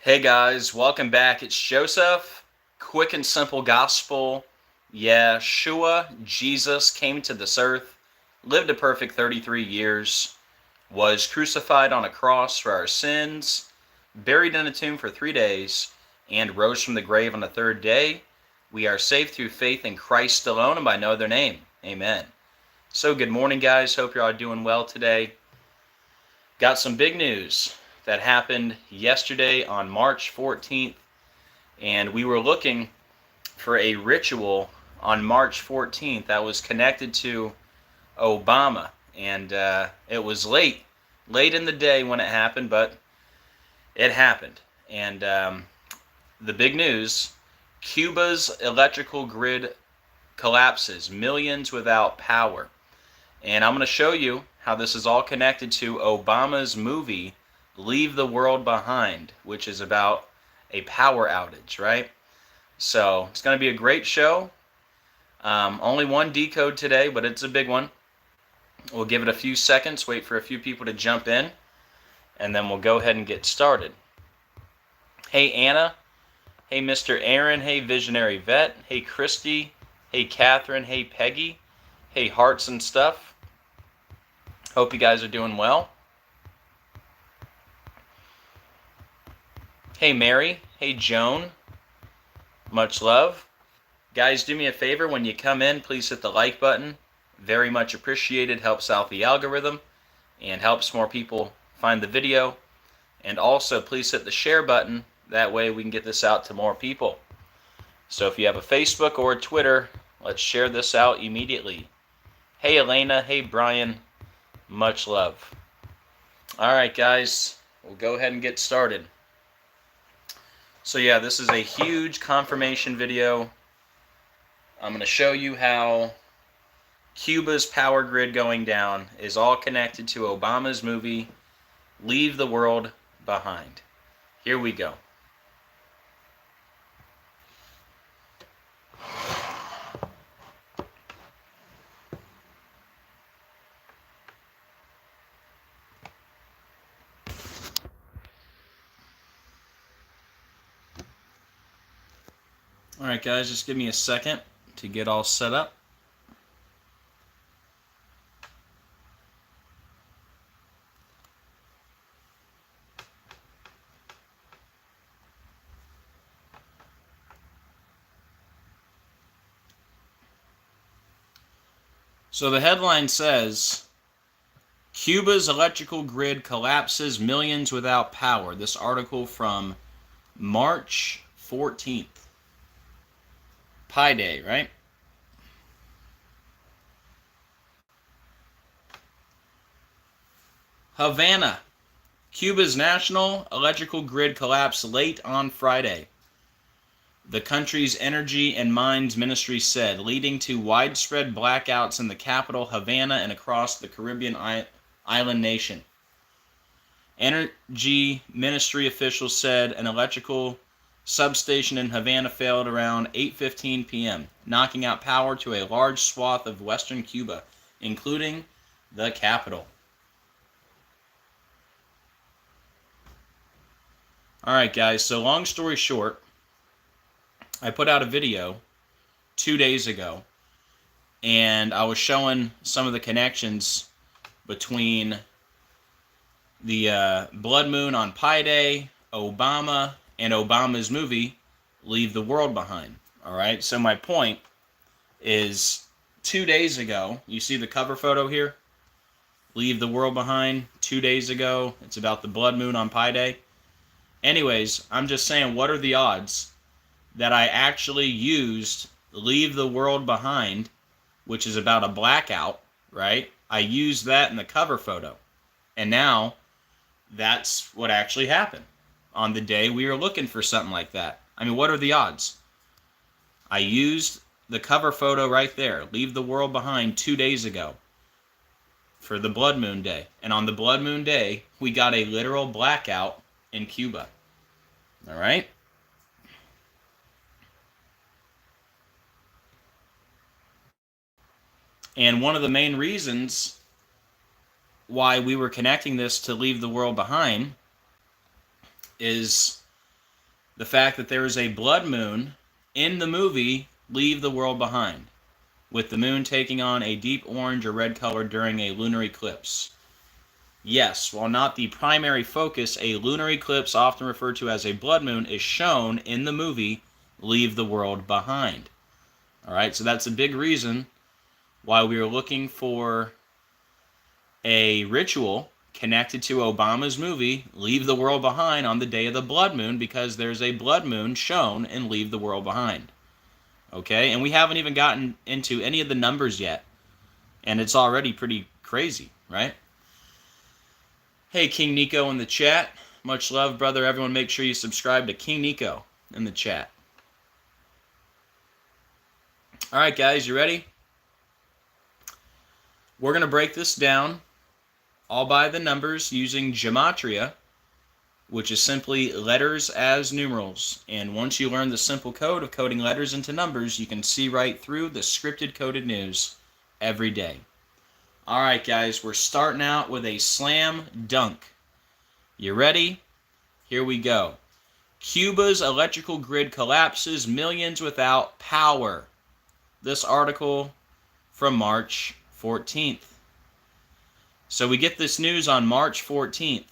Hey guys, welcome back. It's Joseph. Quick and simple gospel. Yeshua, Jesus, came to this earth, lived a perfect 33 years, was crucified on a cross for our sins, buried in a tomb for 3 days, and rose from the grave on the third day. We are saved through faith in Christ alone and by no other name. Amen. So good morning, guys. Hope you're all doing well today. Got some big news that happened yesterday on March 14th, and we were looking for a ritual on March 14th that was connected to Obama, and it was late in the day when it happened, but it happened. And the big news, Cuba's electrical grid collapses, millions without power. And I'm going to show you how this is all connected to Obama's movie Leave the World Behind, which is about a power outage, right? So it's going to be a great show. Only one decode today, but it's a big one. We'll give it a few seconds, wait for a few people to jump in, and then we'll go ahead and get started. Hey Anna, hey Mr. Aaron, hey Visionary Vet, hey Christy, hey Catherine, hey Peggy, hey Hearts and Stuff. Hope you guys are doing well. Hey Mary, hey Joan, much love. Guys, do me a favor, when you come in, please hit the like button. Very much appreciated, helps out the algorithm and helps more people find the video. And also, please hit the share button, that way we can get this out to more people. So if you have a Facebook or a Twitter, let's share this out immediately. Hey Elena, hey Brian, much love. Alright guys, we'll go ahead and get started. So yeah, this is a huge confirmation video. I'm going to show you how Cuba's power grid going down is all connected to Obama's movie, Leave the World Behind. Here we go. Alright guys, just give me a second to get all set up. So the headline says, Cuba's electrical grid collapses, millions without power. This article from March 14th. Pi Day, right? Havana. Cuba's national electrical grid collapsed late on Friday, the country's Energy and Mines Ministry said, leading to widespread blackouts in the capital, Havana, and across the Caribbean island nation. Energy Ministry officials said an electrical substation in Havana failed around 8:15 p.m., knocking out power to a large swath of western Cuba, including the capital. Alright guys, so long story short, I put out a video 2 days ago, and I was showing some of the connections between the blood moon on Pi Day, Obama, and Obama's movie, Leave the World Behind. Alright, so my point is 2 days ago, you see the cover photo here? Leave the World Behind, 2 days ago. It's about the blood moon on Pi Day. Anyways, I'm just saying, what are the odds that I actually used Leave the World Behind, which is about a blackout, right? I used that in the cover photo. And now, that's what actually happened on the day we were looking for something like that. I mean, what are the odds? I used the cover photo right there, Leave the World Behind, 2 days ago for the Blood Moon Day. And on the Blood Moon Day, we got a literal blackout in Cuba. All right? And one of the main reasons why we were connecting this to Leave the World Behind is the fact that there is a blood moon in the movie Leave the World Behind, with the moon taking on a deep orange or red color during a lunar eclipse. Yes, while not the primary focus, a lunar eclipse, often referred to as a blood moon, is shown in the movie Leave the World Behind. Alright, so that's a big reason why we are looking for a ritual connected to Obama's movie Leave the World Behind on the day of the blood moon, because there's a blood moon shown in Leave the World Behind. Okay, and we haven't even gotten into any of the numbers yet, and it's already pretty crazy, right? Hey, King Nico in the chat. Much love, brother. Everyone make sure you subscribe to King Nico in the chat. All right, guys, you ready? We're going to break this down all by the numbers using Gematria, which is simply letters as numerals. And once you learn the simple code of coding letters into numbers, you can see right through the scripted coded news every day. All right, guys, we're starting out with a slam dunk. You ready? Here we go. Cuba's electrical grid collapses, millions without power. This article from March 14th. So we get this news on March 14th.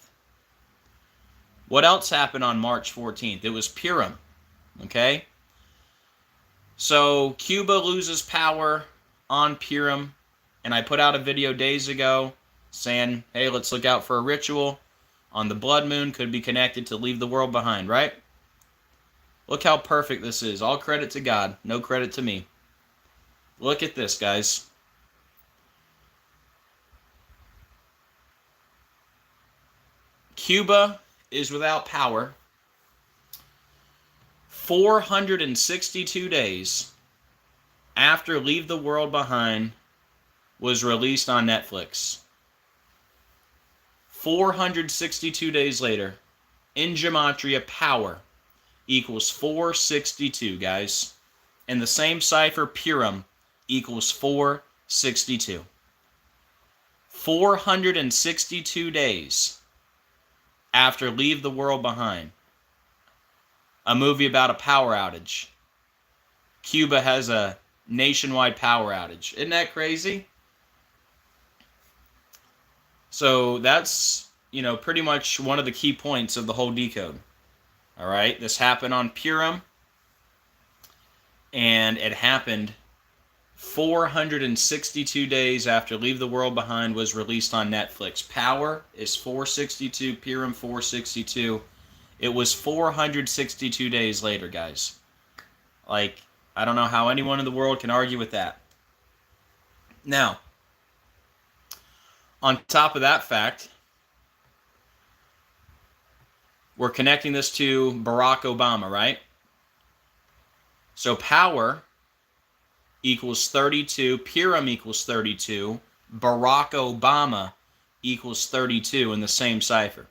What else happened on March 14th? It was Purim, okay? So Cuba loses power on Purim, and I put out a video days ago saying, hey, let's look out for a ritual on the blood moon, could be connected to Leave the World Behind, right? Look how perfect this is. All credit to God, no credit to me. Look at this, guys. Cuba is without power 462 days after Leave the World Behind was released on Netflix. 462 days later, in Gematria, power equals 462, guys. And the same cipher, Purim, equals 462. 462 days after Leave the World Behind, a movie about a power outage. Cuba has a nationwide power outage. Isn't that crazy? So that's, pretty much one of the key points of the whole decode. All right, this happened on Purim, and it happened 462 days after Leave the World Behind was released on Netflix. Power is 462, Purim 462. It was 462 days later, guys. I don't know how anyone in the world can argue with that. Now, on top of that fact, we're connecting this to Barack Obama, right? So power equals 32, Purim equals 32, Barack Obama equals 32 in the same cipher.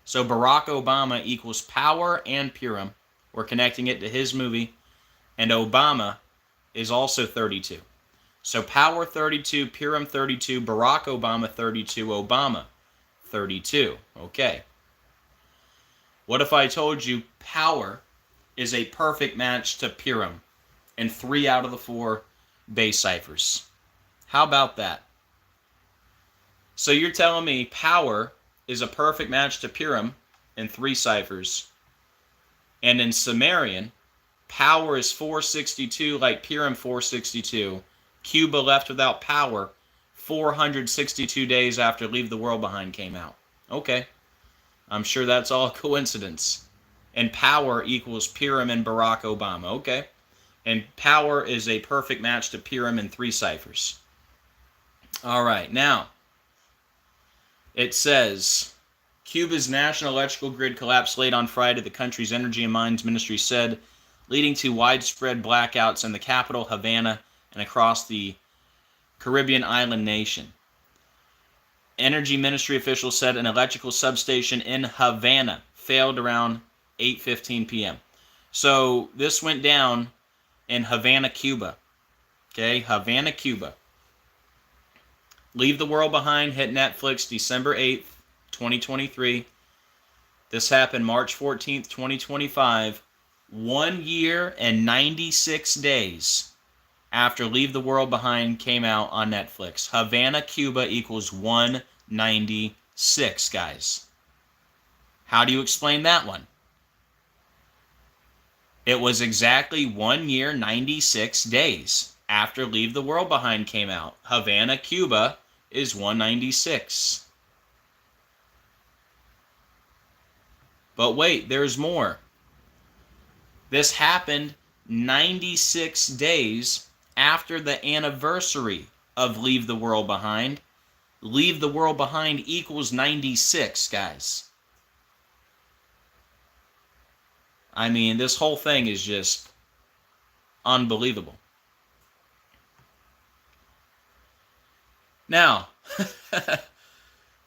So Barack Obama equals power and Purim. We're connecting it to his movie. And Obama is also 32. So power 32, Purim 32, Barack Obama 32, Obama 32. Okay. What if I told you power is a perfect match to Purim in 3 out of the 4 base ciphers? How about that? So you're telling me power is a perfect match to Purim in 3 ciphers, and in Sumerian, power is 462 like Purim 462. Cuba left without power 462 days after Leave the World Behind came out. Okay. I'm sure that's all a coincidence. And power equals Purim and Barack Obama. Okay. And power is a perfect match to Purim in 3 ciphers. All right. Now, it says, Cuba's national electrical grid collapsed late on Friday, the country's Energy and Mines Ministry said, leading to widespread blackouts in the capital, Havana, and across the Caribbean island nation. Energy Ministry officials said an electrical substation in Havana failed around 8:15 p.m. So this went down in Havana, Cuba. Okay, Havana, Cuba. Leave the World Behind hit Netflix December 8th, 2023. This happened March 14th, 2025. 1 year and 96 days after Leave the World Behind came out on Netflix. Havana, Cuba equals 196, guys. How do you explain that one? It was exactly 1 year, 96 days after Leave the World Behind came out. Havana, Cuba is 196. But wait, there's more. This happened 96 days after the anniversary of Leave the World Behind. Leave the World Behind equals 96, guys. I mean, this whole thing is just unbelievable. Now,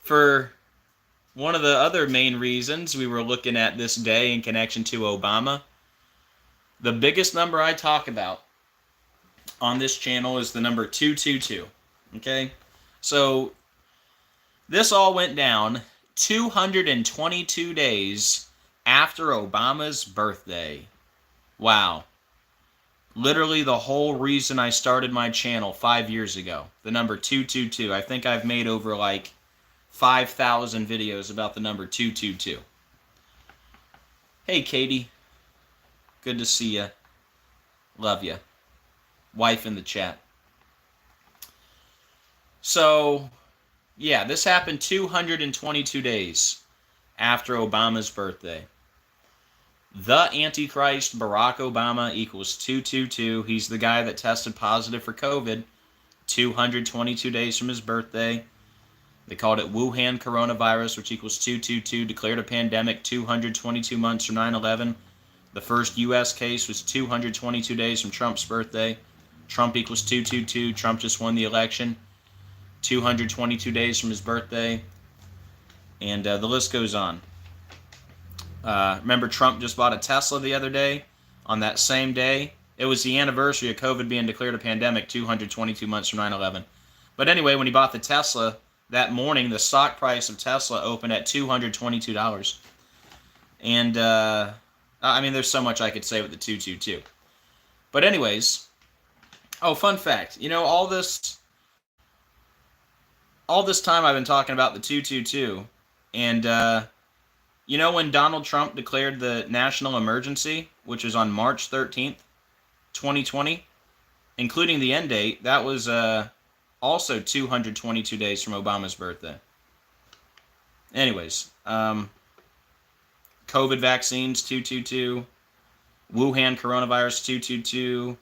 for one of the other main reasons we were looking at this day in connection to Obama, the biggest number I talk about on this channel is the number 222. Okay? So, this all went down 222 days after Obama's birthday. Wow. Literally the whole reason I started my channel 5 years ago. The number 222. I think I've made over like 5,000 videos about the number 222. Hey, Katie. Good to see you. Love you. Wife in the chat. So, yeah, this happened 222 days after Obama's birthday. The Antichrist, Barack Obama, equals 222. He's the guy that tested positive for COVID 222 days from his birthday. They called it Wuhan coronavirus, which equals 222. Declared a pandemic 222 months from 9/11. The first U.S. case was 222 days from Trump's birthday. Trump equals 222. Trump just won the election 222 days from his birthday. And the list goes on. Remember, Trump just bought a Tesla the other day. On that same day, it was the anniversary of COVID being declared a pandemic 222 months from 9/11. But anyway, when he bought the Tesla, that morning, the stock price of Tesla opened at $222. And, I mean, there's so much I could say with the 222. But anyways, oh, fun fact. You know, all this time I've been talking about the 222, and, you know when Donald Trump declared the national emergency, which was on March 13th, 2020, including the end date, that was also 222 days from Obama's birthday. Anyways, COVID vaccines, 222. Wuhan coronavirus, 222.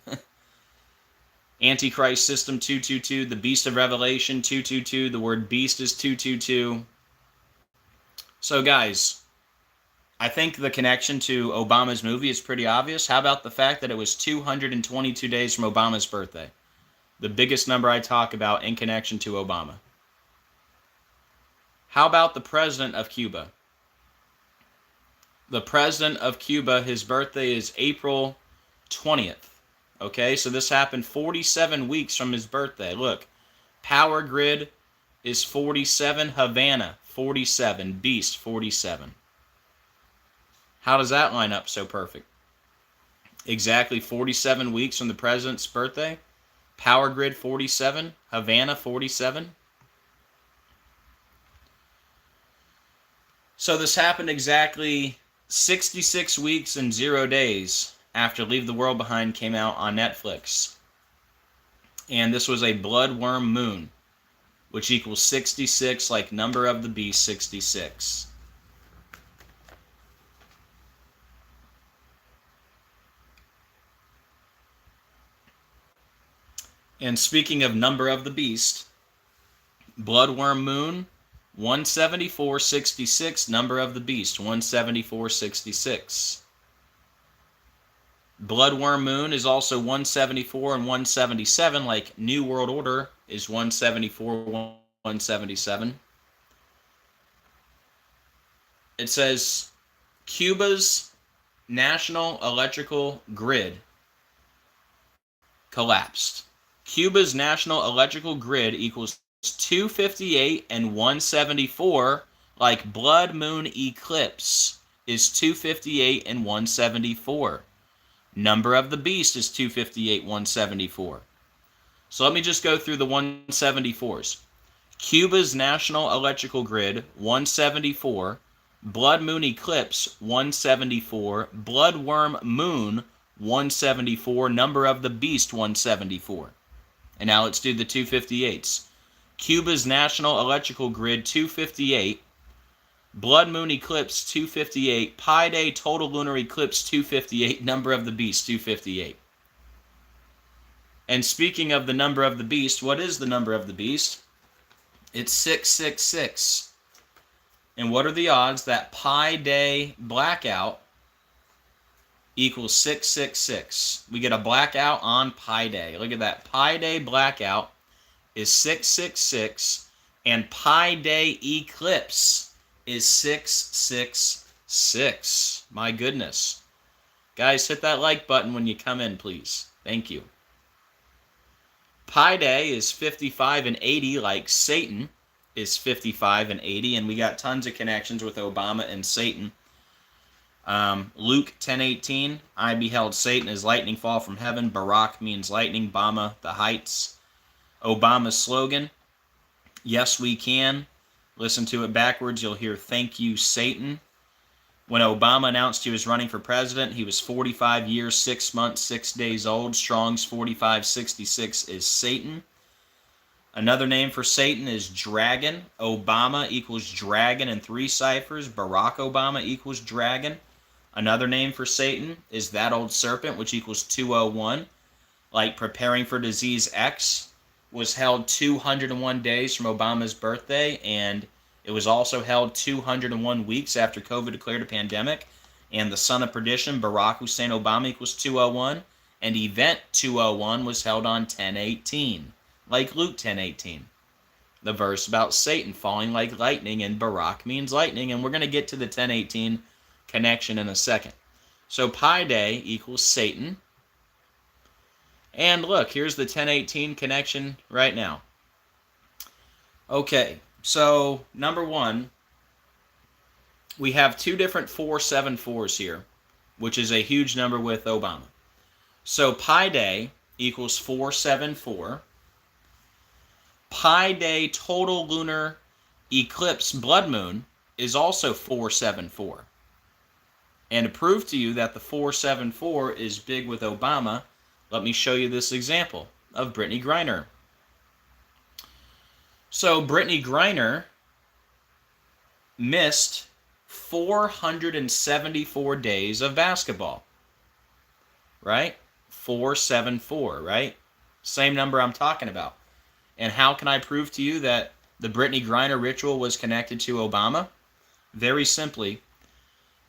Antichrist system, 222. The beast of Revelation, 222. The word beast is 222. So, guys, I think the connection to Obama's movie is pretty obvious. How about the fact that it was 222 days from Obama's birthday? The biggest number I talk about in connection to Obama. How about the president of Cuba? The president of Cuba, his birthday is April 20th. Okay, so this happened 47 weeks from his birthday. Look, power grid is 47, Havana 47, beast 47. How does that line up so perfect? Exactly 47 weeks from the president's birthday. Power grid 47, Havana 47. So this happened exactly 66 weeks and 0 days after Leave the World Behind came out on Netflix. And this was a bloodworm moon, which equals 66, like number of the beast, 66. And speaking of number of the beast, bloodworm moon, 174.66, number of the beast, 174.66. Bloodworm moon is also 174 and 177, like New World Order is 174, 177. It says Cuba's national electrical grid collapsed. Cuba's national electrical grid equals 258 and 174, like blood moon eclipse is 258 and 174. Number of the beast is 258,174. So let me just go through the 174s. Cuba's national electrical grid, 174. Blood moon eclipse, 174. Bloodworm moon, 174. Number of the beast, 174. And now let's do the 258s. Cuba's national electrical grid, 258. Blood moon eclipse, 258. Pi day total lunar eclipse, 258. Number of the beast, 258. And speaking of the number of the beast, what is the number of the beast? It's 666. And what are the odds that pi day blackout equals 666? We get a blackout on pi day. Look at that. Pi day blackout is 666, and pi day eclipse is 666. My goodness. Guys, hit that like button when you come in, please. Thank you. Pi day is 55 and 80, like Satan is 55 and 80, and we got tons of connections with Obama and Satan. Luke 10:18, I beheld Satan as lightning fall from heaven. Barak means lightning, Bama, the heights. Obama's slogan, yes we can. Listen to it backwards, you'll hear thank you Satan. When Obama announced he was running for president, he was 45 years, 6 months, 6 days old. Strong's 4566 is Satan. Another name for Satan is dragon. Obama equals dragon in 3 ciphers. Barack Obama equals dragon. Another name for Satan is that old serpent, which equals 201. Like preparing for disease X was held 201 days from Obama's birthday, and it was also held 201 weeks after COVID declared a pandemic. And the son of perdition, Barack Hussein Obama, equals 201. And event 201 was held on 10/18, like Luke 10:18. The verse about Satan falling like lightning, and Barack means lightning. And we're going to get to the 10/18 connection in a second. So pi day equals Satan. And look, here's the 10/18 connection right now. Okay. So, number one, we have 2 different 474s here, which is a huge number with Obama. So, pi day equals 474. Pi day total lunar eclipse blood moon is also 474. And to prove to you that the 474 is big with Obama, let me show you this example of Brittany Griner. So Brittany Griner missed 474 days of basketball, right? 474, right? Same number I'm talking about. And how can I prove to you that the Brittany Griner ritual was connected to Obama? Very simply,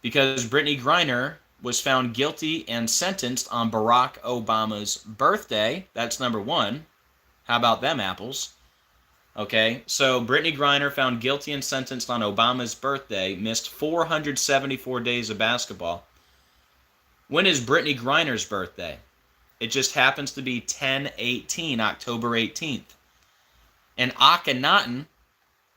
because Brittany Griner was found guilty and sentenced on Barack Obama's birthday. That's number one. How about them apples? Okay, so Brittany Griner, found guilty and sentenced on Obama's birthday, missed 474 days of basketball. When is Brittany Griner's birthday? It just happens to be 10/18, October 18th. And Akhenaten,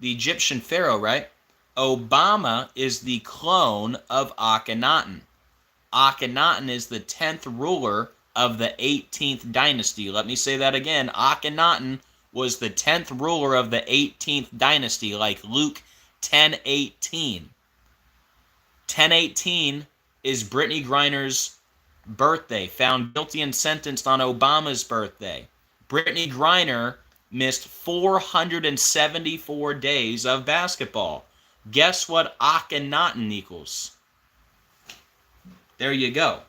the Egyptian pharaoh, right? Obama is the clone of Akhenaten. Akhenaten is the 10th ruler of the 18th dynasty. Let me say that again. Akhenaten was the 10th ruler of the 18th dynasty, like Luke 10:18. 10/18 is Brittany Griner's birthday, found guilty and sentenced on Obama's birthday. Brittany Griner missed 474 days of basketball. Guess what Akhenaten equals? There you go.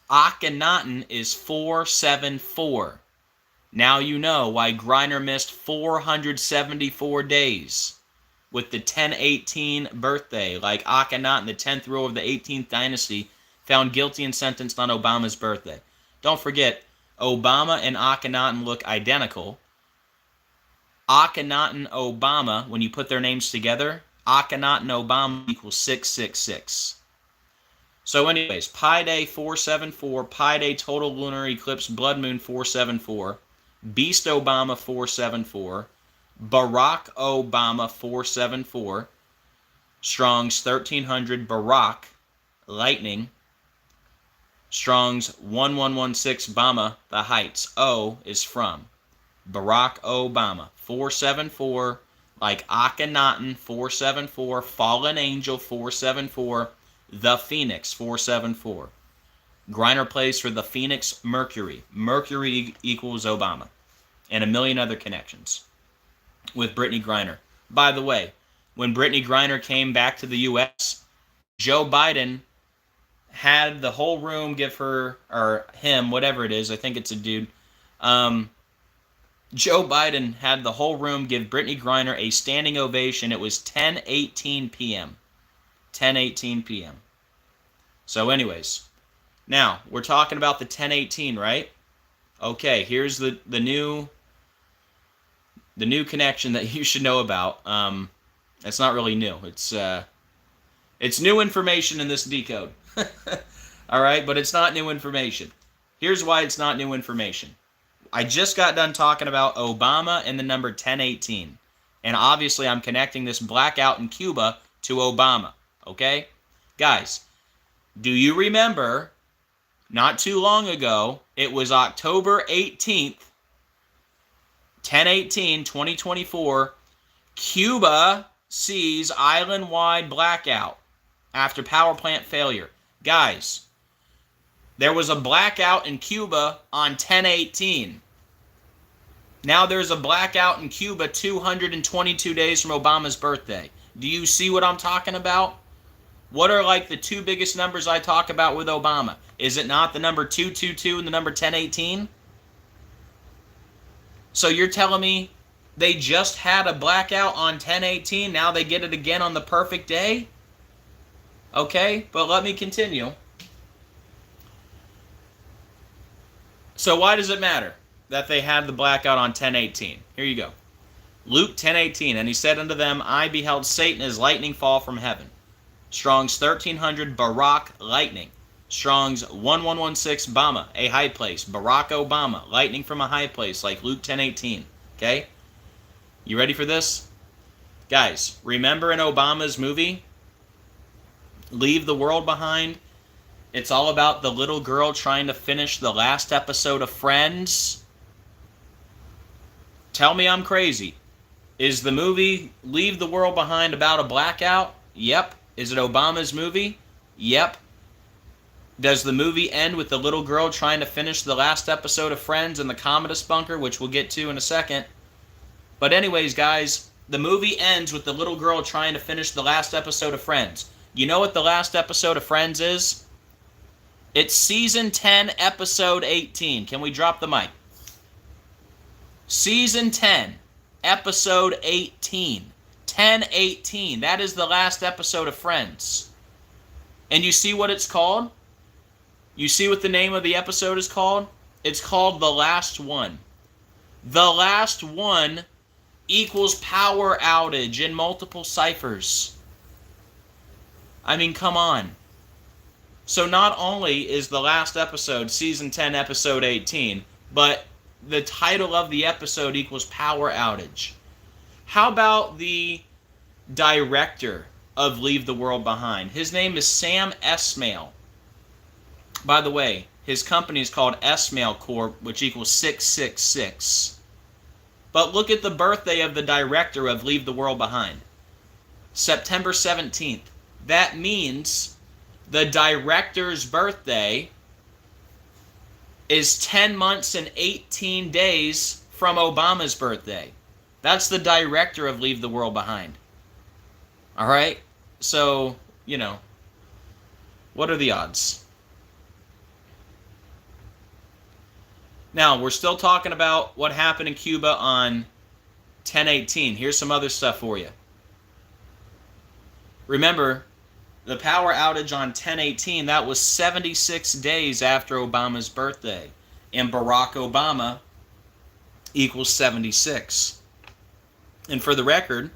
Akhenaten is 474. Now you know why Griner missed 474 days with the 10/18 birthday, like Akhenaten, the 10th ruler of the 18th dynasty, found guilty and sentenced on Obama's birthday. Don't forget, Obama and Akhenaten look identical. Akhenaten Obama, when you put their names together, Akhenaten Obama equals 666. So anyways, pi day 474, pi day total lunar eclipse blood moon 474, Beast Obama 474, Barack Obama 474, Strong's 1300, Barack, lightning, Strong's 1116 Obama, the heights. O is from. Barack Obama, 474, like Akhenaten, 474, Fallen Angel, 474, The Phoenix, 474. Griner plays for the Phoenix Mercury. Mercury equals Obama. And a million other connections with Brittany Griner. By the way, when Brittany Griner came back to the U.S., Joe Biden had the whole room give her, or him, whatever it is, I think it's a dude, Joe Biden had the whole room give Brittany Griner a standing ovation. It was 10:18 p.m. 10:18 p.m. So anyways, now, we're talking about the 1018, right? Okay, here's the new connection that you should know about. It's not really new. It's new information in this decode. All right, but it's not new information. Here's why it's not new information. I just got done talking about Obama and the number 1018. And obviously I'm connecting this blackout in Cuba to Obama, okay? Guys, do you remember, not too long ago, it was October 18th, 1018, 2024, Cuba sees island-wide blackout after power plant failure. Guys, there was a blackout in Cuba on 1018. Now there's a blackout in Cuba 222 days from Obama's birthday. Do you see what I'm talking about? What are like the two biggest numbers I talk about with Obama? Is it not the number 222 and the number 1018? So you're telling me they just had a blackout on 1018, now they get it again on the perfect day? Okay, but let me continue. So why does it matter that they had the blackout on 1018? Here you go. Luke 10:18, and he said unto them, I beheld Satan as lightning fall from heaven. Strong's 1300 Barack lightning. Strong's 1116 Obama, a high place. Barack Obama, lightning from a high place, like Luke 10:18. Okay? You ready for this? Guys, remember in Obama's movie, Leave the World Behind? It's all about the little girl trying to finish the last episode of Friends. Tell me I'm crazy. Is the movie Leave the World Behind about a blackout? Yep. Is it Obama's movie? Yep. Does the movie end with the little girl trying to finish the last episode of Friends in the Commodus bunker, which we'll get to in a second? But anyways, guys, the movie ends with the little girl trying to finish the last episode of Friends. You know what the last episode of Friends is? It's Season 10, Episode 18. Can we drop the mic? Season 10, Episode 18. 10:18. That is the last episode of Friends. And you see what it's called? You see what the name of the episode is called? It's called The Last One. The Last One equals power outage in multiple ciphers. I mean, come on. So not only is the last episode Season 10, Episode 18, but the title of the episode equals power outage. How about the director of Leave the World Behind? His name is Sam Esmail. By the way, his company is called Esmail Corp, which equals 666. But look at the birthday of the director of Leave the World Behind. September 17th. That means the director's birthday is 10 months and 18 days from Obama's birthday. That's the director of Leave the World Behind. All right? So, you know, what are the odds? Now, we're still talking about what happened in Cuba on 1018. Here's some other stuff for you. Remember, the power outage on 1018, that was 76 days after Obama's birthday. And Barack Obama equals 76. And for the record,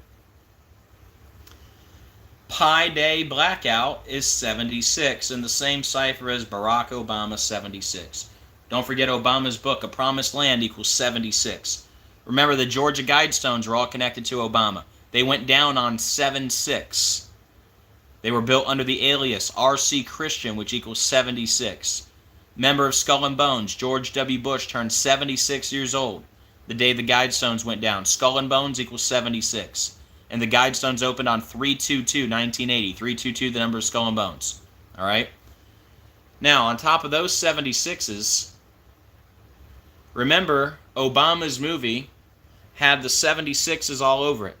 Pi Day blackout is 76 in the same cipher as Barack Obama 76. Don't forget Obama's book, A Promised Land, equals 76. Remember, the Georgia Guidestones were all connected to Obama. They went down on 7/6. They were built under the alias RC Christian, which equals 76. Member of Skull and Bones, George W. Bush turned 76 years old the day the Guidestones went down. Skull and Bones equals 76. And the Guidestones opened on 3/22/1980. 3/22, the number of Skull and Bones. All right? Now, on top of those 76s, remember, Obama's movie had the 76s all over it.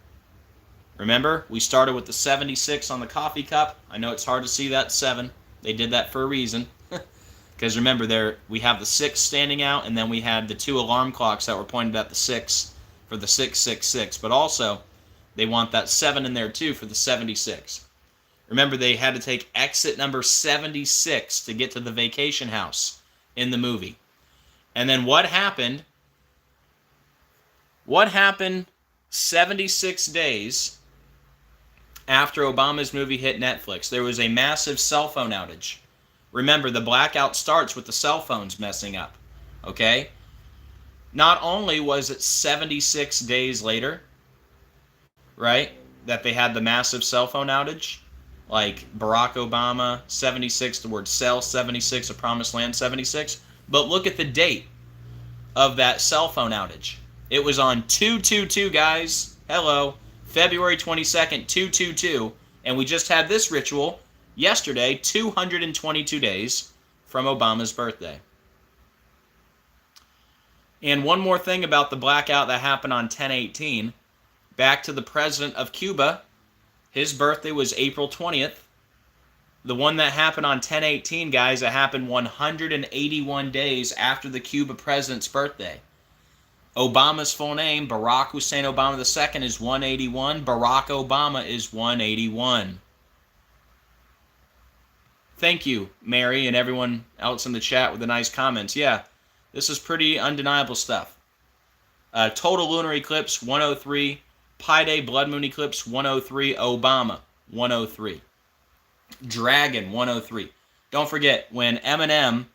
Remember, we started with the 76 on the coffee cup. I know it's hard to see that 7. They did that for a reason. Because remember, there we have the 6 standing out, and then we had the 2 alarm clocks that were pointed at the 6 for the 666. But also, they want that 7 in there too for the 76. Remember, they had to take exit number 76 to get to the vacation house in the movie. And then what happened? What happened 76 days after Obama's movie hit Netflix? There was a massive cell phone outage. Remember, the blackout starts with the cell phones messing up. Okay? Not only was it 76 days later, right, that they had the massive cell phone outage, like Barack Obama 76, the word cell 76, a promised land 76, but look at the date of that cell phone outage. It was on 2/22, guys. Hello. February 22nd, 2/22. And we just had this ritual yesterday, 222 days from Obama's birthday. And one more thing about the blackout that happened on 10/18. Back to the president of Cuba. His birthday was April 20th. The one that happened on 10/18, guys, it happened 181 days after the Cuba president's birthday. Obama's full name, Barack Hussein Obama II, is 181. Barack Obama is 181. Thank you, Mary, and everyone else in the chat with the nice comments. Yeah, this is pretty undeniable stuff. Total lunar eclipse, 103. Pi Day blood moon eclipse, 103. Obama, 103. Dragon, 103. Don't forget, when Eminem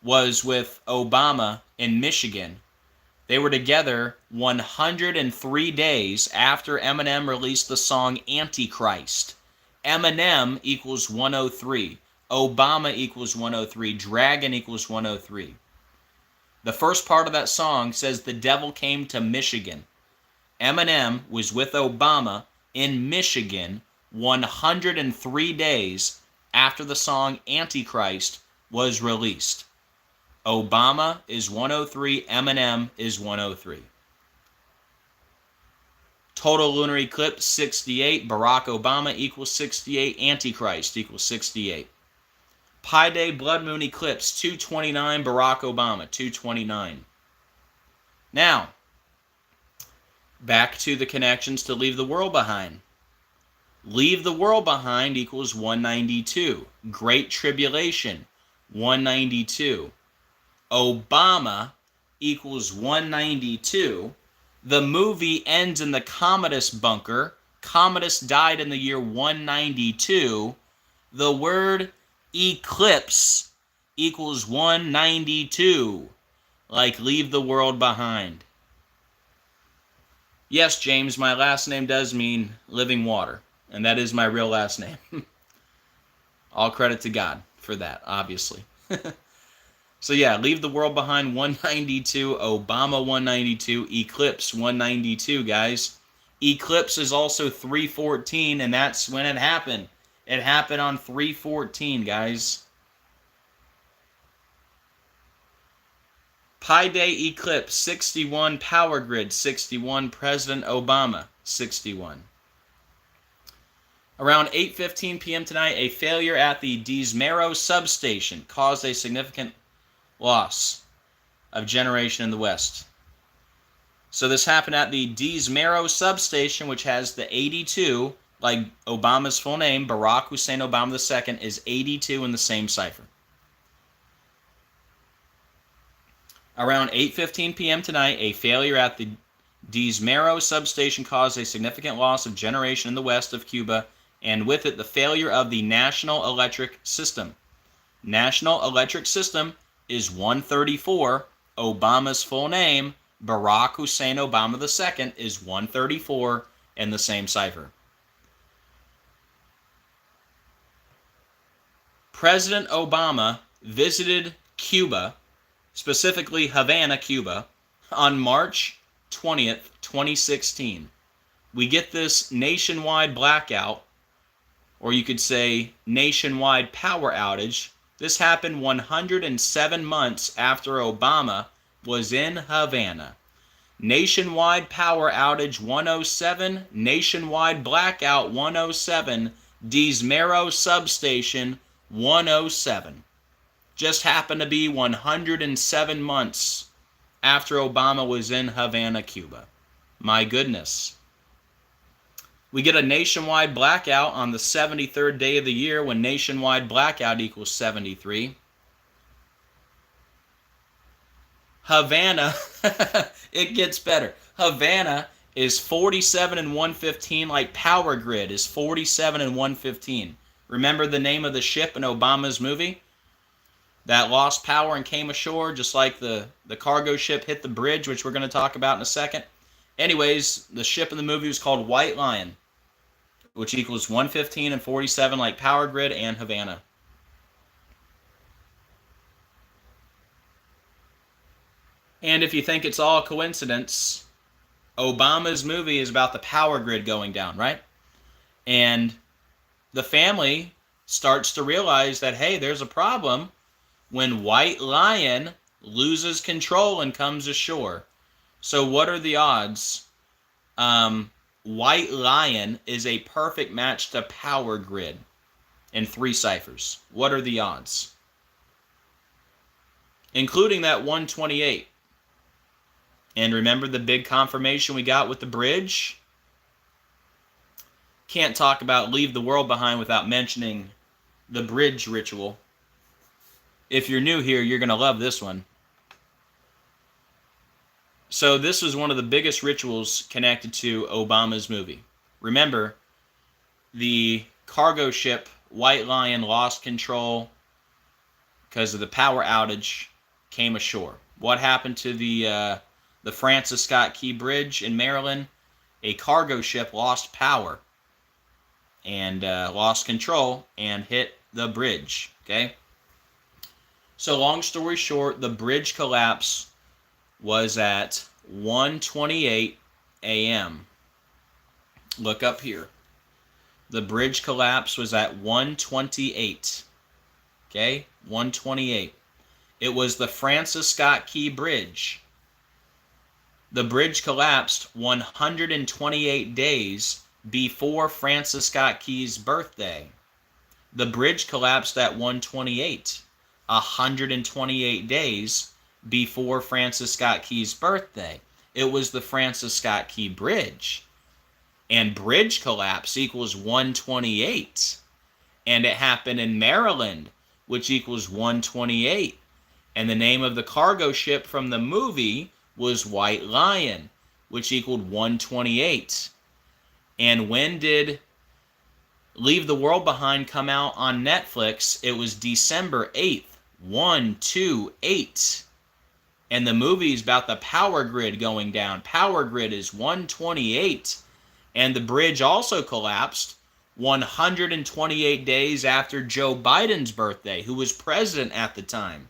was with Obama in Michigan, they were together 103 days after Eminem released the song Antichrist. Eminem equals 103. Obama equals 103. Dragon equals 103. The first part of that song says the devil came to Michigan. Eminem was with Obama in Michigan 103 days after the song Antichrist was released. Obama is 103, Eminem is 103. Total lunar eclipse, 68. Barack Obama equals 68. Antichrist equals 68. Pi Day blood moon eclipse, 229. Barack Obama, 229. Now, back to the connections to leave the world behind. Leave the world behind equals 192. Great Tribulation, 192. Obama equals 192. The movie ends in the Commodus bunker. Commodus died in the year 192. The word eclipse equals 192. Like leave the world behind. Yes, James, my last name does mean living water. And that is my real last name. All credit to God for that, obviously. So yeah, leave the world behind, 192. Obama, 192. Eclipse, 192, guys. Eclipse is also 314, and that's when it happened. It happened on 314, guys. Pi Day eclipse, 61. Power grid, 61. President Obama, 61. Around 8:15 p.m. tonight, a failure at the Gematria substation caused a significant loss of generation in the West. So this happened at the Gematria substation, which has the 82, like Obama's full name, Barack Hussein Obama II, is 82 in the same cipher. Around 8:15 p.m. tonight, a failure at the Gematria substation caused a significant loss of generation in the west of Cuba, and with it the failure of the National Electric System. National Electric System is 134. Obama's full name, Barack Hussein Obama II, is 134 in the same cipher. President Obama visited Cuba, specifically Havana, Cuba, on March 20th, 2016. We get this nationwide blackout, or you could say nationwide power outage. This happened 107 months after Obama was in Havana. Nationwide power outage 107, nationwide blackout 107, Desmero substation 107. Just happened to be 107 months after Obama was in Havana, Cuba. My goodness. We get a nationwide blackout on the 73rd day of the year when nationwide blackout equals 73. Havana, it gets better. Havana is 47 and 115, like Power Grid is 47 and 115. Remember the name of the ship in Obama's movie that lost power and came ashore, just like the cargo ship hit the bridge, which we're going to talk about in a second. Anyways, the ship in the movie was called White Lion, which equals 115 and 47, like Power Grid and Havana. And if you think it's all coincidence, Obama's movie is about the power grid going down, right? And the family starts to realize that, hey, there's a problem when White Lion loses control and comes ashore. So what are the odds? White Lion is a perfect match to power grid in 3 ciphers. What are the odds? Including that 128. And remember the big confirmation we got with the bridge? Can't talk about Leave the World Behind without mentioning the bridge ritual. If you're new here, you're going to love this one. So this was one of the biggest rituals connected to Obama's movie. Remember, the cargo ship White Lion lost control because of the power outage, came ashore. What happened to the Francis Scott Key Bridge in Maryland? A cargo ship lost power and lost control and hit the bridge. Okay? So long story short, the bridge collapse was at 1:28 a.m. Look up here. The bridge collapse was at 1:28. Okay? 1:28. It was the Francis Scott Key Bridge. The bridge collapsed 128 days before Francis Scott Key's birthday. The bridge collapsed at 1:28, 128 days before Francis Scott Key's birthday. It was the Francis Scott Key Bridge. And bridge collapse equals 128. And it happened in Maryland, which equals 128. And the name of the cargo ship from the movie was White Lion, which equaled 128. And when did Leave the World Behind come out on Netflix? It was December 8th, 128. And the movie is about the power grid going down. Power grid is 128. And the bridge also collapsed 128 days after Joe Biden's birthday, who was president at the time.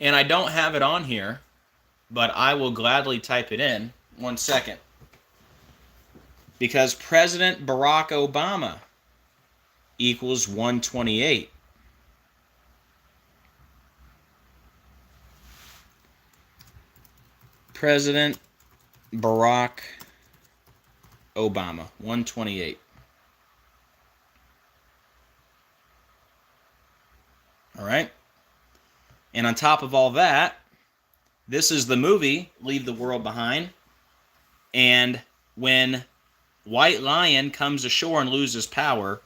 And I don't have it on here, but I will gladly type it in. 1 second. Because President Barack Obama equals 128. President Barack Obama, 128. All right. And on top of all that, this is the movie, Leave the World Behind. And when White Lion comes ashore and loses power,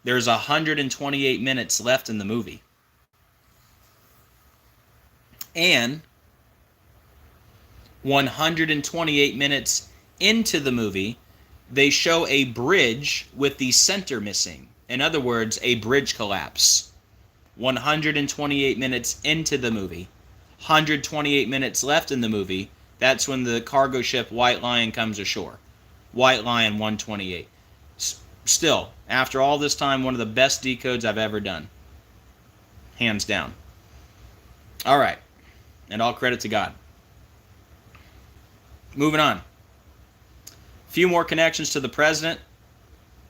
there's 128 minutes left in the movie. And 128 minutes into the movie, they show a bridge with the center missing. In other words, a bridge collapse. 128 minutes into the movie. 128 minutes left in the movie. That's when the cargo ship White Lion comes ashore. White Lion 128. Still, after all this time, one of the best decodes I've ever done. hands down. All right, and all credit to God. Moving on. A few more connections to the president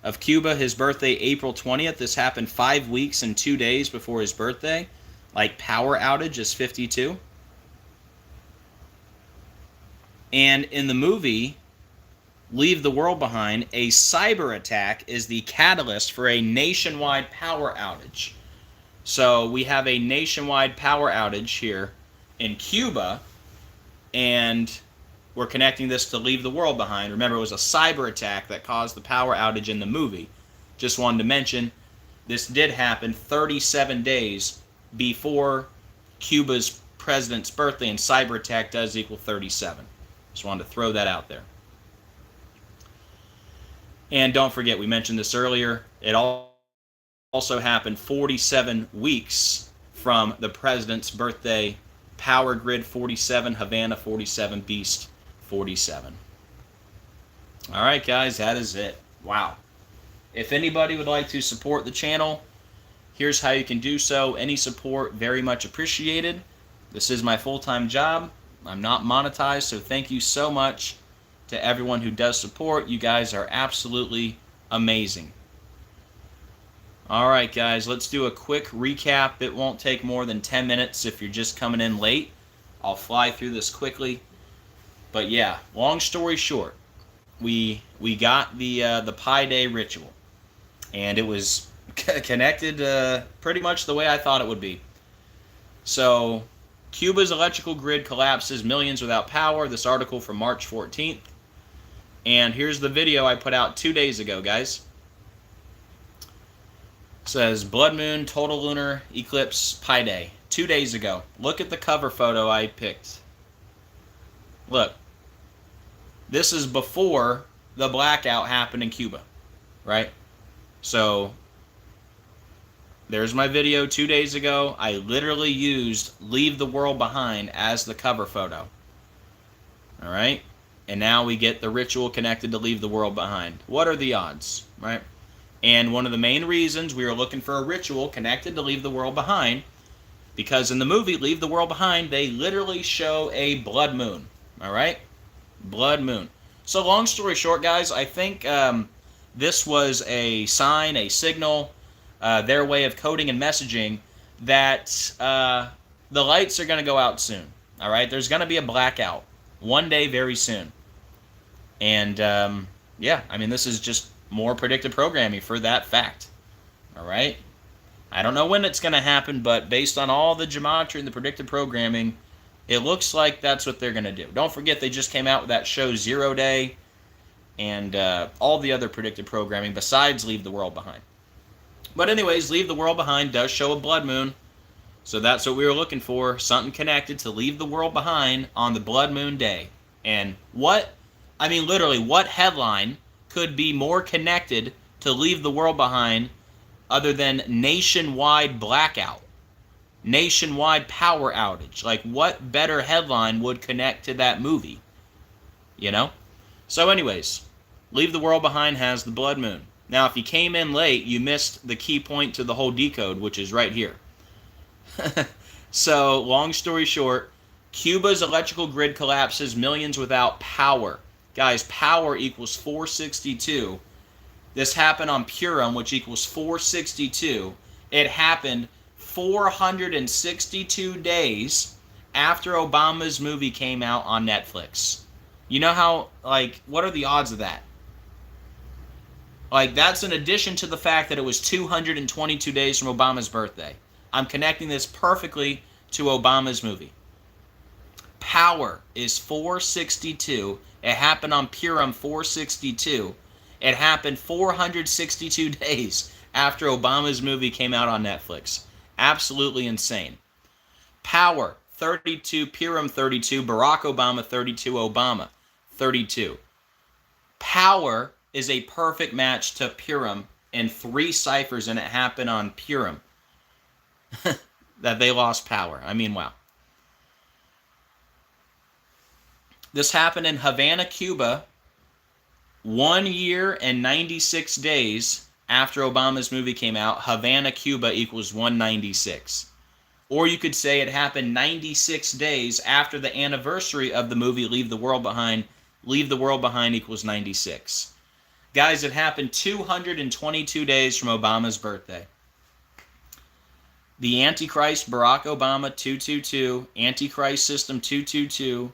of Cuba. His birthday, April 20th. This happened 5 weeks and 2 days before his birthday. Like power outage is 52. And in the movie Leave the World Behind, a cyber attack is the catalyst for a nationwide power outage. So we have a nationwide power outage here in Cuba, and we're connecting this to Leave the World Behind. Remember, it was a cyber attack that caused the power outage in the movie. Just wanted to mention, this did happen 37 days before Cuba's president's birthday, and cyber attack does equal 37. Just wanted to throw that out there. And don't forget, we mentioned this earlier, it also happened 47 weeks from the president's birthday. Power Grid 47, Havana 47, Beast 47. All right, guys, that is it. Wow. If anybody would like to support the channel, here's how you can do so. Any support, very much appreciated. This is my full-time job. I'm not monetized, so thank you so much to everyone who does support. You guys are absolutely amazing. All right, guys, let's do a quick recap. It won't take more than 10 minutes if you're just coming in late. I'll fly through this quickly. But yeah, long story short, we got the Pi Day ritual, and it was connected pretty much the way I thought it would be. So Cuba's electrical grid collapses, millions without power. This article from March 14th. And here's the video I put out 2 days ago, guys. It says blood moon, total lunar eclipse, Pi Day. 2 days ago. Look at the cover photo I picked. Look. This is before the blackout happened in Cuba, right? So there's my video 2 days ago. I literally used Leave the World Behind as the cover photo. All right? And now we get the ritual connected to Leave the World Behind. What are the odds, right? And one of the main reasons we were looking for a ritual connected to Leave the World Behind, because in the movie Leave the World Behind, they literally show a blood moon. All right? Blood moon. So long story short, guys, I think this was a sign, a signal, their way of coding and messaging that the lights are going to go out soon. All right? There's going to be a blackout one day very soon. And yeah, I mean, this is just more predictive programming for that fact. All right? I don't know when it's going to happen, but based on all the gematria and the predictive programming, it looks like that's what they're going to do. Don't forget, they just came out with that show 0 Day and all the other predictive programming besides Leave the World Behind. But anyways, Leave the World Behind does show a blood moon. So that's what we were looking for, something connected to Leave the World Behind on the blood moon day. And what, I mean, literally, what headline could be more connected to Leave the World Behind other than nationwide blackout? Nationwide power outage. Like, what better headline would connect to that movie? You know? So anyways, Leave the World Behind has the blood moon. Now, if you came in late, you missed the key point to the whole decode, which is right here. So, long story short, Cuba's electrical grid collapses, millions without power. Guys, power equals 462. This happened on Purim, which equals 462. It happened 462 days after Obama's movie came out on Netflix. You know how, like, what are the odds of that? Like, that's in addition to the fact that it was 222 days from Obama's birthday. I'm connecting this perfectly to Obama's movie. Power is 462. It happened on Purim 462. It happened 462 days after Obama's movie came out on Netflix. Absolutely insane. Power 32, Purim 32, Barack Obama 32, Obama 32. Power is a perfect match to Purim in 3 ciphers, and it happened on Purim. That they lost power. I mean, wow. This happened in Havana, Cuba, 1 year and 96 days after Obama's movie came out. Havana, Cuba equals 196. Or you could say it happened 96 days after the anniversary of the movie Leave the World Behind. Leave the World Behind equals 96. Guys, it happened 222 days from Obama's birthday. The Antichrist, Barack Obama, 222. Antichrist System, 222.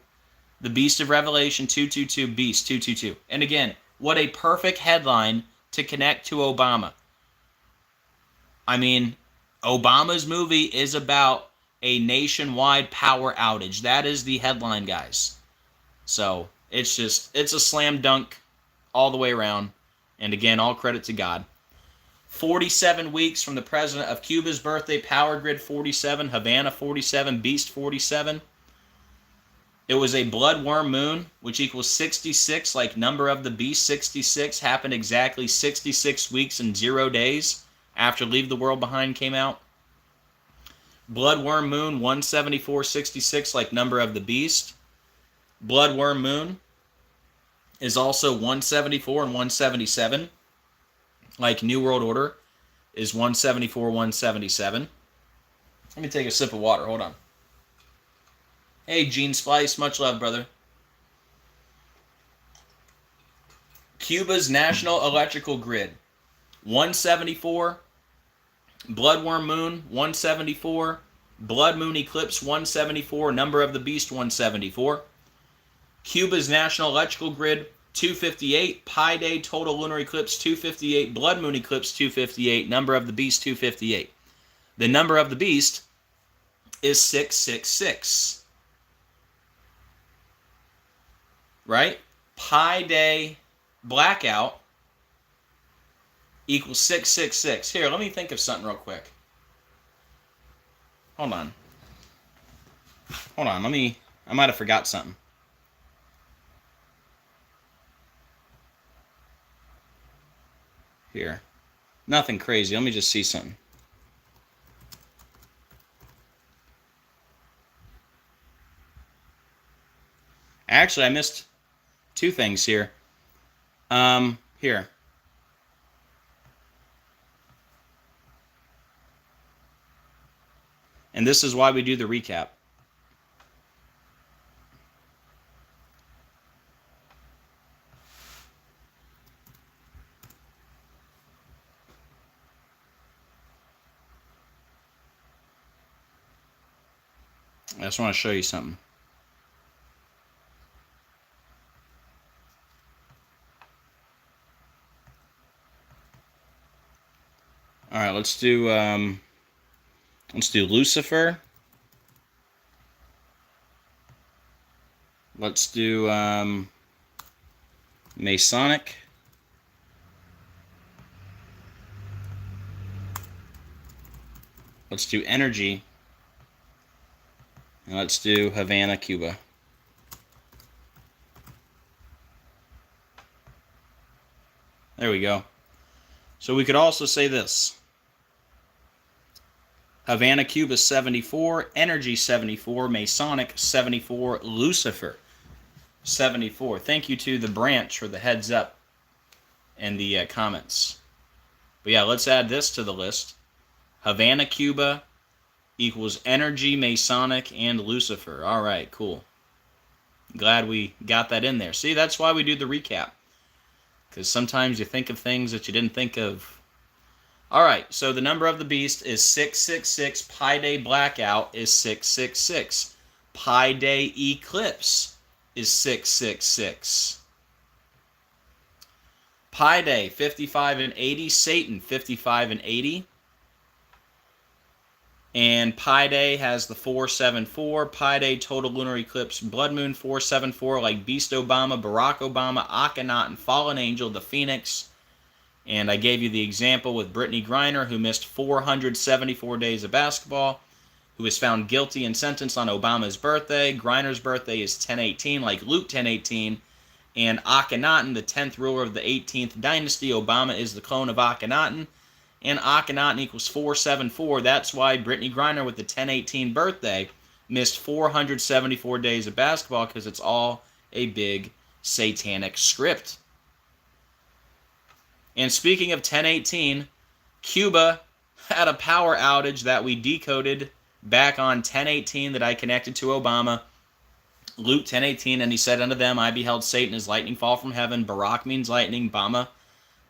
The Beast of Revelation, 222. Beast, 222. And again, what a perfect headline to connect to Obama. I mean, Obama's movie is about a nationwide power outage. That is the headline, guys. So, it's a slam dunk all the way around. And again, all credit to God. 47 weeks from the president of Cuba's birthday, Power Grid 47, Havana 47, Beast 47. It was a bloodworm moon, which equals 66, like number of the beast, 66, happened exactly 66 weeks and 0 days after Leave the World Behind came out. Bloodworm moon, 174.66, like number of the beast. Bloodworm moon is also 174 and 177, like New World Order is 174, 177. Let me take a sip of water, hold on. Hey, Gene Splice, much love, brother. Cuba's National Electrical Grid, 174. Bloodworm Moon, 174. Blood Moon Eclipse, 174. Number of the Beast, 174. Cuba's National Electrical Grid, 258. Pi Day Total Lunar Eclipse, 258. Blood Moon Eclipse, 258. Number of the Beast, 258. The number of the Beast is 666. Right? Pi Day Blackout equals 666. Here, let me think of something real quick. Hold on. I might have forgot something. Here. Nothing crazy. Let me just see something. Actually, I missed two things here. Here. And this is why we do the recap. I just want to show you something. All right, let's do Lucifer. Let's do Masonic. Let's do Energy. And let's do Havana, Cuba. There we go. So we could also say this. Havana, Cuba, 74. Energy, 74. Masonic, 74. Lucifer, 74. Thank you to the branch for the heads up and the comments. But yeah, let's add this to the list. Havana, Cuba equals Energy, Masonic, and Lucifer. All right, cool. Glad we got that in there. See, that's why we do the recap. Because sometimes you think of things that you didn't think of. All right, so the number of the beast is 666. Pi Day Blackout is 666. Pi Day Eclipse is 666. Pi Day, 55 and 80. Satan, 55 and 80. And Pi Day has the 474. Pi Day Total Lunar Eclipse. Blood Moon, 474, like Beast Obama, Barack Obama, Akhenaten, Fallen Angel, the Phoenix. And I gave you the example with Brittany Griner, who missed 474 days of basketball, who was found guilty and sentenced on Obama's birthday. Griner's birthday is 10/18, like Luke 10/18. And Akhenaten, the 10th ruler of the 18th dynasty. Obama is the clone of Akhenaten. And Akhenaten equals 474. That's why Brittany Griner, with the 10/18 birthday, missed 474 days of basketball, because it's all a big satanic script. And speaking of 10/18, Cuba had a power outage that we decoded back on 10:18 that I connected to Obama. Luke 10:18, and he said unto them, I beheld Satan as lightning fall from heaven. Barak means lightning, Bama,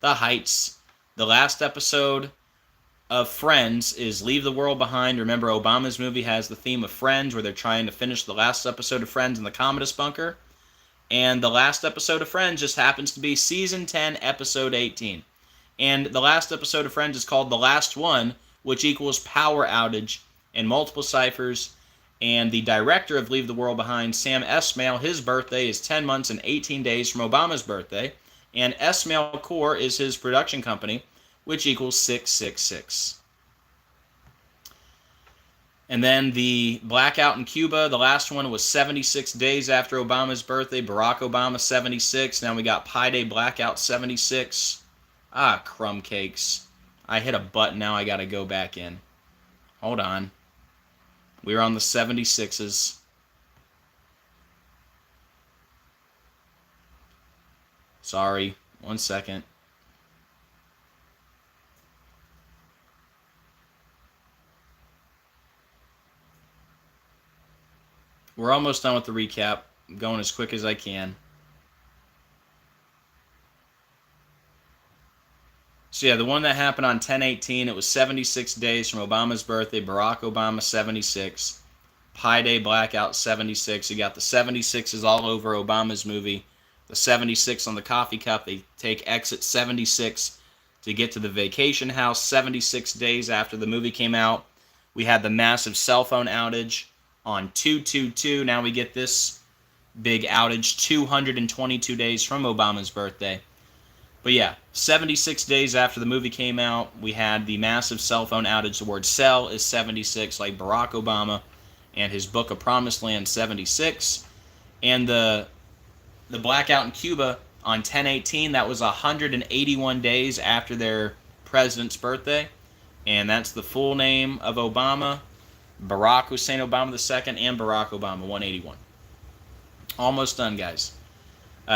the heights. The last episode of Friends is Leave the World Behind. Remember, Obama's movie has the theme of Friends, where they're trying to finish the last episode of Friends in the Commodus bunker. And the last episode of Friends just happens to be Season 10, Episode 18. And the last episode of Friends is called The Last One, which equals power outage and multiple ciphers. And the director of Leave the World Behind, Sam Esmail, his birthday is 10 months and 18 days from Obama's birthday. And Esmail Corps is his production company, which equals 666. And then the blackout in Cuba, the last one was 76 days after Obama's birthday. Barack Obama, 76. Now we got Pi Day blackout, 76. Ah, crumb cakes. I hit a button, now I gotta go back in. Hold on. We're on the 76s. Sorry, 1 second. We're almost done with the recap. I'm going as quick as I can. So yeah, the one that happened on 10/18, it was 76 days from Obama's birthday. Barack Obama, 76. Pi Day blackout, 76. You got the 76s all over Obama's movie. The 76 on the coffee cup. They take exit 76 to get to the vacation house. 76 days after the movie came out. We had the massive cell phone outage on 2/22. Now we get this big outage 222 days from Obama's birthday. But yeah, 76 days after the movie came out, we had the massive cell phone outage. The word cell is 76, like Barack Obama and his Book of Promised Land, 76. And the blackout in Cuba on 10/18, that was 181 days after their president's birthday. And that's the full name of Obama, Barack Hussein Obama II, and Barack Obama, 181. Almost done, guys.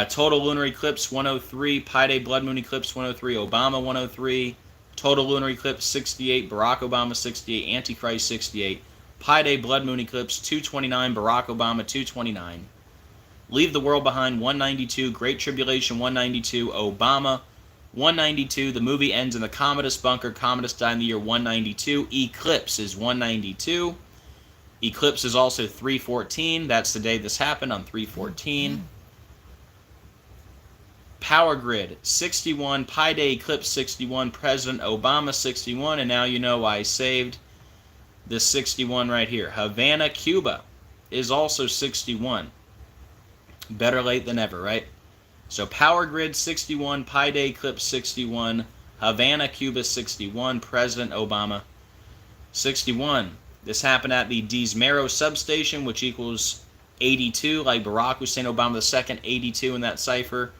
Total lunar eclipse, 103. Pi Day blood moon eclipse, 103. Obama, 103. Total lunar eclipse, 68. Barack Obama, 68. Antichrist, 68. Pi Day blood moon eclipse, 229. Barack Obama, 229. Leave the World Behind, 192. Great Tribulation, 192. Obama, 192. The movie ends in the Commodus bunker. Commodus died in the year 192. Eclipse is 192. Eclipse is also 314. That's the day this happened, on 314. Power Grid, 61. Pi Day Eclipse, 61. President Obama, 61. And now you know why I saved this 61 right here. Havana, Cuba is also 61. Better late than ever, right? So Power Grid, 61. Pi Day Eclipse, 61. Havana, Cuba, 61. President Obama, 61. This happened at the Desmero substation, which equals 82, like Barack Hussein Obama II, 82 in that cipher.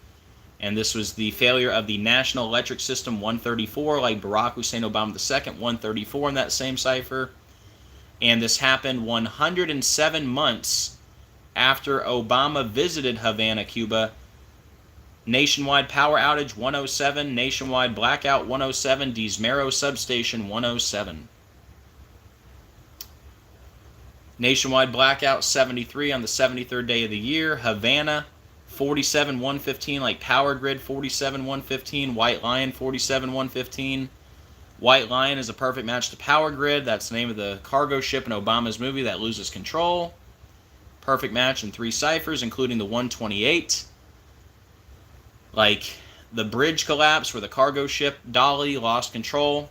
And this was the failure of the National Electric System, 134, like Barack Hussein Obama II, 134 in that same cipher. And this happened 107 months after Obama visited Havana, Cuba. Nationwide power outage, 107. Nationwide blackout, 107. Desmero substation, 107. Nationwide blackout, 73 on the 73rd day of the year. Havana, 47-115, like Power Grid, 47-115. White Lion, 47-115. White Lion is a perfect match to Power Grid. That's the name of the cargo ship in Obama's movie that loses control. Perfect match in 3 ciphers, including the 128. Like the bridge collapse where the cargo ship Dolly lost control.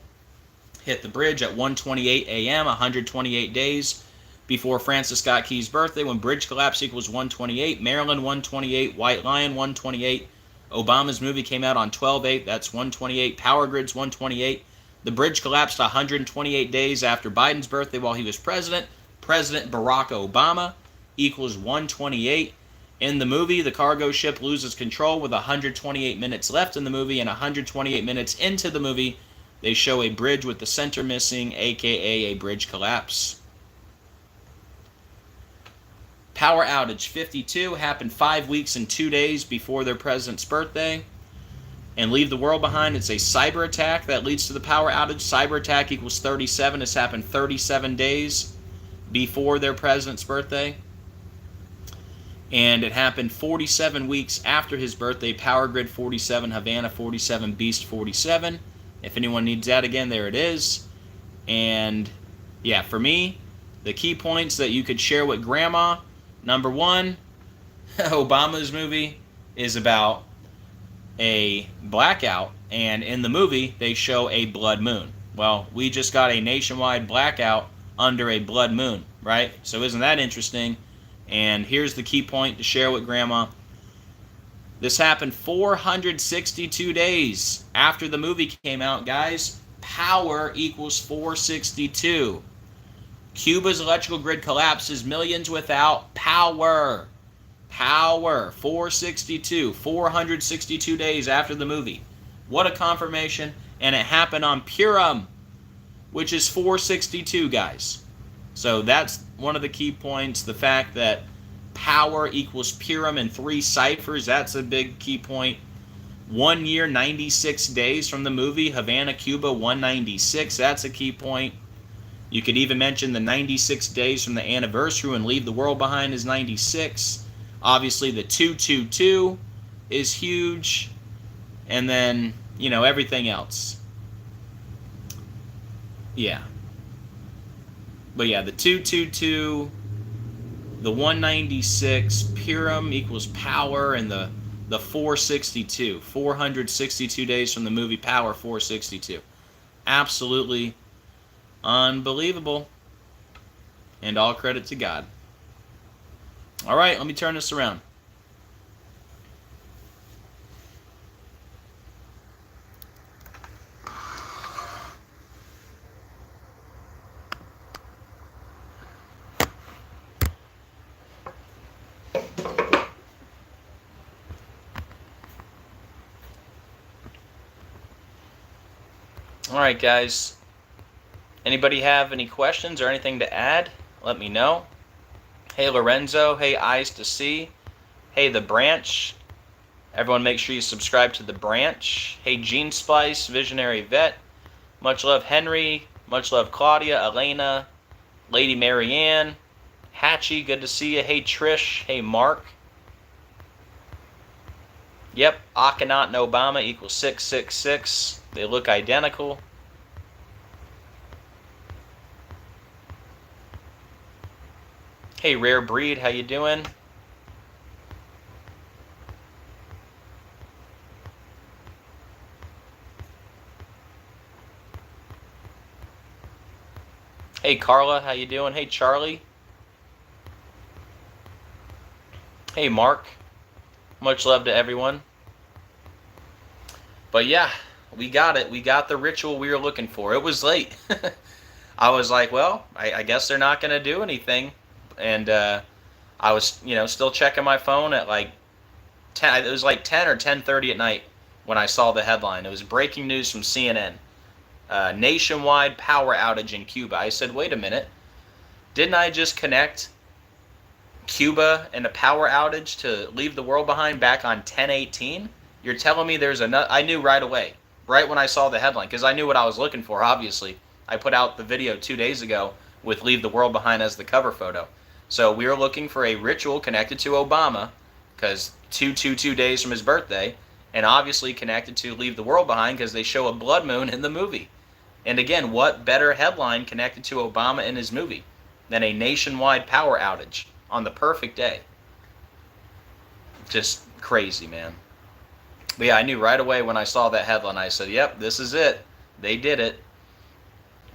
Hit the bridge at 1:28 a.m., 128 days before Francis Scott Key's birthday, when bridge collapse equals 128. Maryland, 128. White Lion, 128. Obama's movie came out on 12/8. That's 128. Power Grid's 128. The bridge collapsed 128 days after Biden's birthday while he was president. President Barack Obama equals 128. In the movie, the cargo ship loses control with 128 minutes left in the movie, and 128 minutes into the movie, they show a bridge with the center missing, aka a bridge collapse. Power outage 52 happened 5 weeks and 2 days before their president's birthday. And Leave the World Behind, it's a cyber attack that leads to the power outage. Cyber attack equals 37. It's happened 37 days before their president's birthday. And it happened 47 weeks after his birthday. Power Grid 47, Havana 47, Beast 47. If anyone needs that again, there it is. And yeah, for me, the key points that you could share with Grandma. Number one, Obama's movie is about a blackout, and in the movie they show a blood moon. Well, we just got a nationwide blackout under a blood moon, right? So isn't that interesting? And here's the key point to share with Grandma. This happened 462 days after the movie came out, guys. Power equals 462. Cuba's electrical grid collapses, millions without power. Power, 462. 462 days after the movie. What a confirmation. And it happened on Purim, which is 462, guys. So that's one of the key points. The fact that power equals Purim in 3 ciphers, that's a big key point. 1 year, 96 days from the movie. Havana, Cuba, 196. That's a key point. You could even mention the 96 days from the anniversary and leave the world behind is 96. Obviously, the 222 is huge. And then, you know, everything else. Yeah. But yeah, the 222, the 196, Purim equals power, and the 462. 462 days from the movie Power, 462. Absolutely unbelievable. And all credit to God. All right, let me turn this around. Alright guys, anybody have any questions or anything to add? Let me know. Hey Lorenzo, hey Eyes to See, hey The Branch, everyone make sure you subscribe to The Branch. Hey Gene Splice, Visionary Vet, much love Henry, much love Claudia, Elena, Lady Marianne, Hatchie, good to see you. Hey Trish, hey Mark. Yep, Akhenaten and Obama equals 666. They look identical. Hey Rare Breed, how you doing? Hey Carla, how you doing? Hey Charlie. Hey Mark. Much love to everyone. But yeah, we got it. We got the ritual we were looking for. It was late. I was like, well, I guess they're not going to do anything. And I was, you know, still checking my phone at like 10. It was like 10 or 10:30 at night when I saw the headline. It was breaking news from CNN. Nationwide power outage in Cuba. I said, wait a minute. Didn't I just connect Cuba and a power outage to leave the world behind back on 10/18? You're telling me there's another? I knew right away, right when I saw the headline, because I knew what I was looking for, obviously. I put out the video 2 days ago with Leave the World Behind as the cover photo. So we were looking for a ritual connected to Obama, because 222 days from his birthday, and obviously connected to Leave the World Behind because they show a blood moon in the movie. And again, what better headline connected to Obama in his movie than a nationwide power outage on the perfect day? Just crazy, man. But yeah, I knew right away when I saw that headline. I said, yep, this is it. They did it.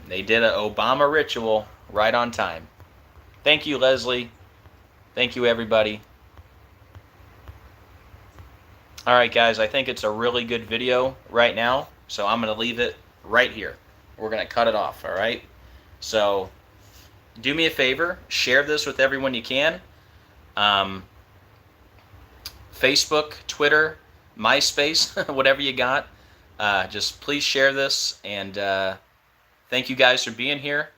They did an Obama ritual right on time. Thank you, Leslie. Thank you, everybody. All right, guys, I think it's a really good video right now, so I'm going to leave it right here. We're going to cut it off, all right? So do me a favor, share this with everyone you can. Facebook, Twitter, MySpace, whatever you got. Just please share this, and thank you guys for being here.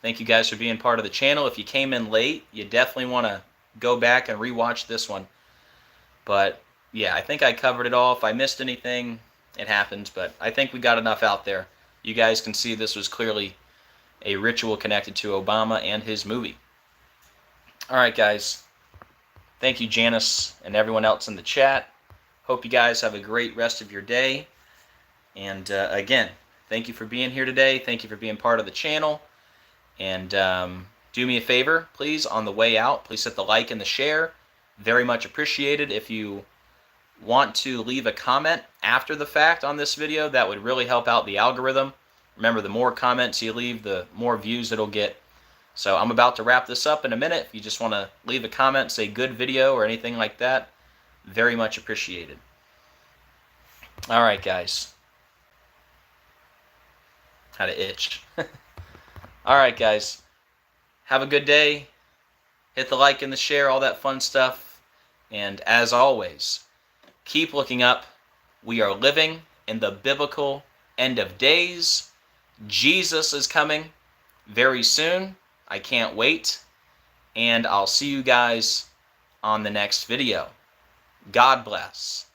Thank you guys for being part of the channel. If you came in late, you definitely want to go back and rewatch this one. But yeah, I think I covered it all. If I missed anything, it happens, but I think we got enough out there. You guys can see this was clearly a ritual connected to Obama and his movie. All right, guys. Thank you, Janice, and everyone else in the chat. Hope you guys have a great rest of your day. And again, thank you for being here today. Thank you for being part of the channel. And do me a favor, please, on the way out, please hit the like and the share. Very much appreciated. If you want to leave a comment after the fact on this video, that would really help out the algorithm. Remember, the more comments you leave, the more views it'll get. So I'm about to wrap this up in a minute. If you just want to leave a comment, say good video or anything like that, very much appreciated. All right, guys. Had an itch. All right, guys. Have a good day. Hit the like and the share, all that fun stuff. And as always, keep looking up. We are living in the biblical end of days. Jesus is coming very soon. I can't wait. And I'll see you guys on the next video. God bless.